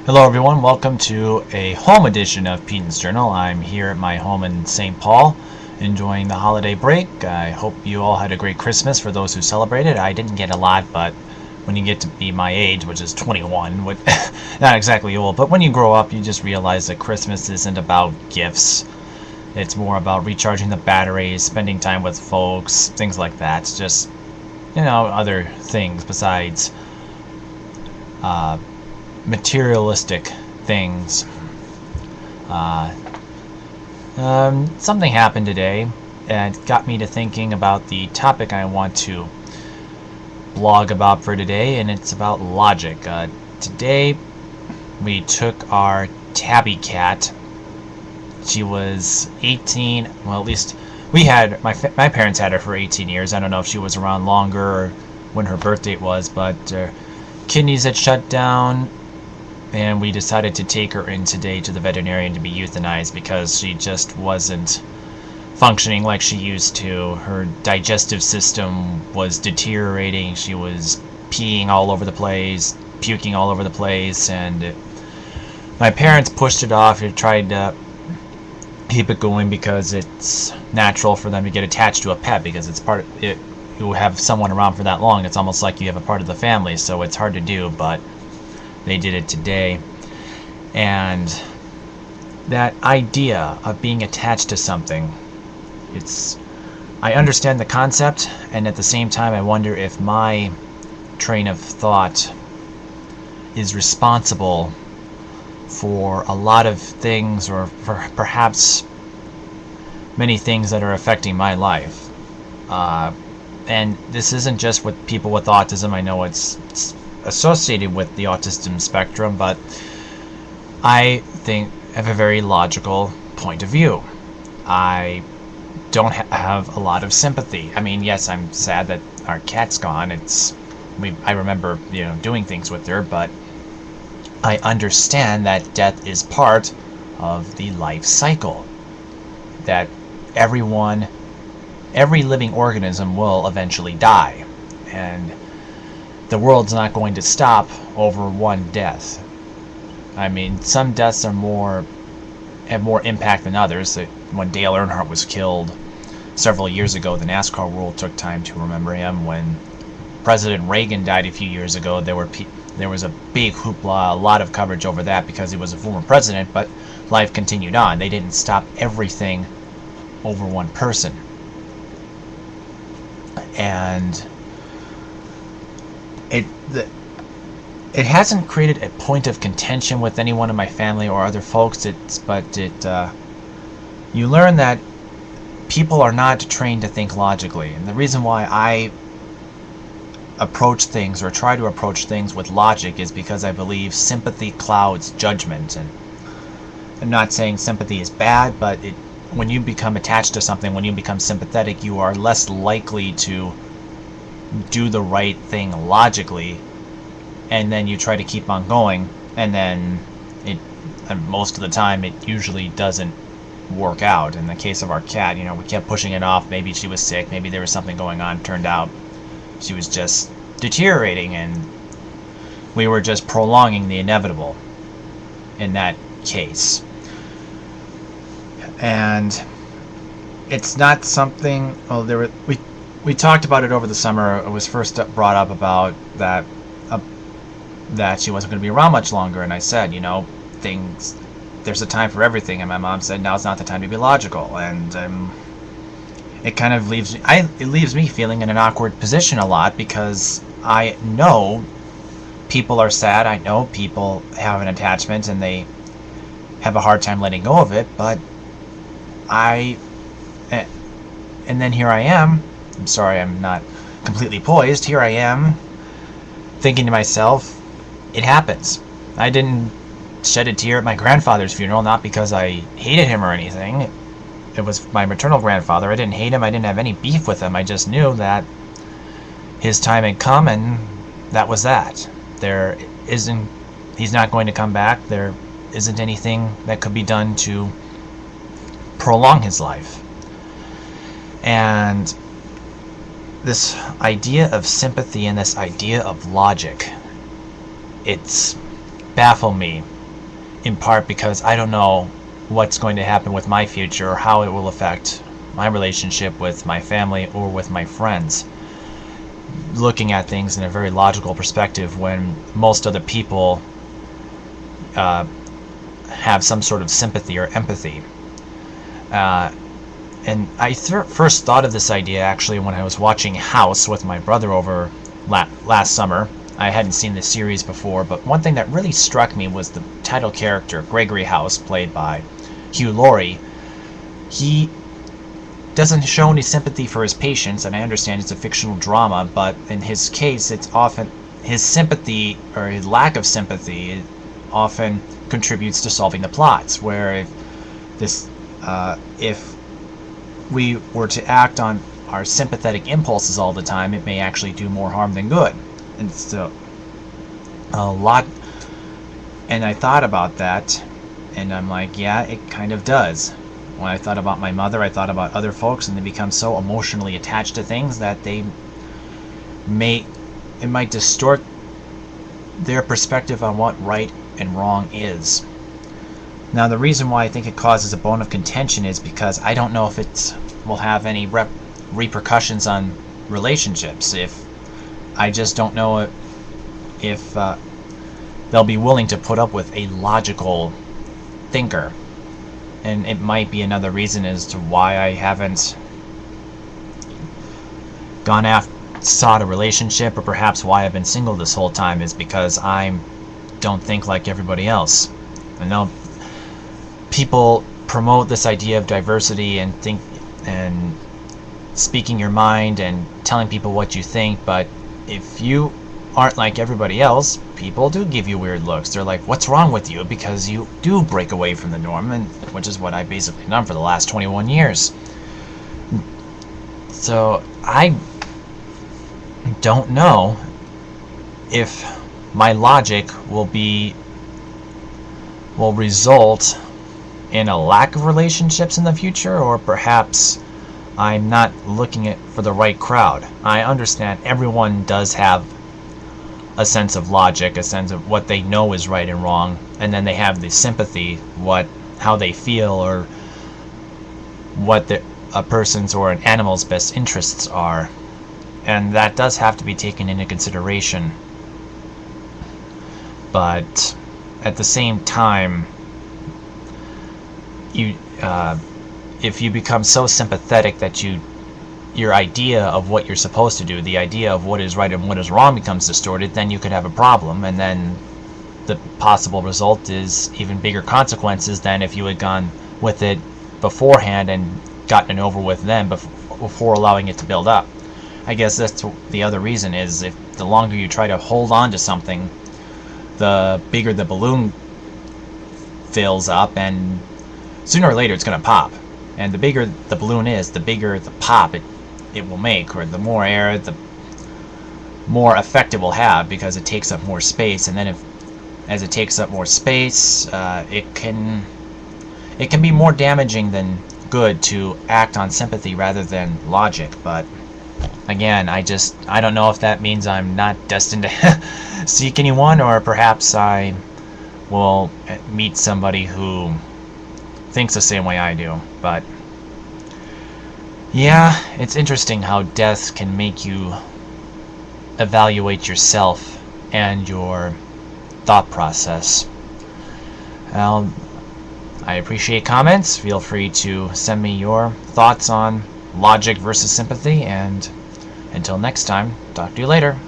Hello everyone, welcome to a home edition of Peden's Journal. I'm here at my home in St. Paul enjoying the holiday break. I hope you all had a great Christmas for those who celebrated. I didn't get a lot, but when you get to be my age, which is 21, not exactly old, but when you grow up you just realize that Christmas isn't about gifts. It's more about recharging the batteries, spending time with folks, things like that. Just, other things besides materialistic things. Uh, Something happened today and got me to thinking about the topic I want to blog about for today, and it's about logic. Today we took our tabby cat. She was 18. Well, at least we had my parents had her for 18 years. I don't know if she was around longer or when her birth date was, but kidneys had shut down, and we decided to take her in today to the veterinarian to be euthanized because she just wasn't functioning like she used to. Her digestive system was deteriorating. She was peeing all over the place, puking all over the place, and my parents pushed it off. They tried to keep it going because it's natural for them to get attached to a pet because it's part of it. You have someone around for that long, it's almost like you have a part of the family, so it's hard to do, but they did it today. And that idea of being attached to something, I understand the concept, and at the same time I wonder if my train of thought is responsible for a lot of things, or for perhaps many things that are affecting my life. And this isn't just with people with autism. I know it's associated with the autism spectrum, but I have a very logical point of view. I don't have a lot of sympathy. I mean, yes, I'm sad that our cat's gone. I remember, doing things with her, but I understand that death is part of the life cycle. That every living organism will eventually die, and the world's not going to stop over one death. I mean, some deaths have more impact than others. When Dale Earnhardt was killed several years ago, the NASCAR world took time to remember him. When President Reagan died a few years ago, there was a big hoopla, a lot of coverage over that because he was a former president, but life continued on. They didn't stop everything over one person. And it hasn't created a point of contention with anyone in my family or other folks. You learn that people are not trained to think logically, and the reason why I approach things or try to approach things with logic is because I believe sympathy clouds judgment. And I'm not saying sympathy is bad, but when you become attached to something, when you become sympathetic, you are less likely to do the right thing logically, and then you try to keep on going, and then most of the time it usually doesn't work out. In the case of our cat, we kept pushing it off. Maybe she was sick, maybe there was something going on. Turned out she was just deteriorating, and we were just prolonging the inevitable in that case. And it's not something. Well, we talked about it over the summer. It was first brought up about that she wasn't going to be around much longer, and I said, there's a time for everything. And my mom said, now's not the time to be logical. And it kind of leaves me feeling in an awkward position a lot, because I know people are sad. I know people have an attachment and they have a hard time letting go of it, but and then here I am. I'm sorry, I'm not completely poised. Here I am thinking to myself, it happens. I didn't shed a tear at my grandfather's funeral, not because I hated him or anything. It was my maternal grandfather. I didn't hate him. I didn't have any beef with him. I just knew that his time had come, and that was that. He's not going to come back. There isn't anything that could be done to prolong his life. And this idea of sympathy and this idea of logic, it's baffle me, in part because I don't know what's going to happen with my future or how it will affect my relationship with my family or with my friends. Looking at things in a very logical perspective when most other people have some sort of sympathy or empathy. And I first thought of this idea actually when I was watching House with my brother over last summer. I hadn't seen this series before, but one thing that really struck me was the title character, Gregory House, played by Hugh Laurie. He doesn't show any sympathy for his patients, and I understand it's a fictional drama, but in his case, it's often his sympathy, or his lack of sympathy, it often contributes to solving the plots, where if we were to act on our sympathetic impulses all the time, it may actually do more harm than good. And so and I thought about that, and I'm like, yeah, it kind of does. When I thought about my mother, I thought about other folks, and they become so emotionally attached to things that it might distort their perspective on what right and wrong is. Now, the reason why I think it causes a bone of contention is because I don't know if it will have any repercussions on relationships. I just don't know if they'll be willing to put up with a logical thinker. And it might be another reason as to why I haven't gone after sought a relationship, or perhaps why I've been single this whole time, is because I don't think like everybody else. I know people promote this idea of diversity and speaking your mind and telling people what you think, but if you aren't like everybody else, people do give you weird looks. They're like, what's wrong with you? Because you do break away from the norm, and which is what I've basically done for the last 21 years. So I don't know if my logic will result in a lack of relationships in the future, or perhaps I'm not looking for the right crowd. I understand everyone does have a sense of logic, a sense of what they know is right and wrong, and then they have the sympathy, how they feel, or what a person's or an animal's best interests are. And that does have to be taken into consideration. But at the same time, if you become so sympathetic that your idea of what you're supposed to do, the idea of what is right and what is wrong, becomes distorted, then you could have a problem, and then the possible result is even bigger consequences than if you had gone with it beforehand and gotten it over with then before allowing it to build up. I guess that's the other reason, is if the longer you try to hold on to something, the bigger the balloon fills up, and sooner or later it's going to pop. And the bigger the balloon is, the bigger the pop it will make, or the more air, the more effect it will have, because it takes up more space. And then as it takes up more space, it can be more damaging than good to act on sympathy rather than logic. But again, I don't know if that means I'm not destined to seek anyone, or perhaps I will meet somebody who thinks the same way I do. But yeah, it's interesting how death can make you evaluate yourself and your thought process. Well, I appreciate comments. Feel free to send me your thoughts on logic versus sympathy, and until next time, talk to you later.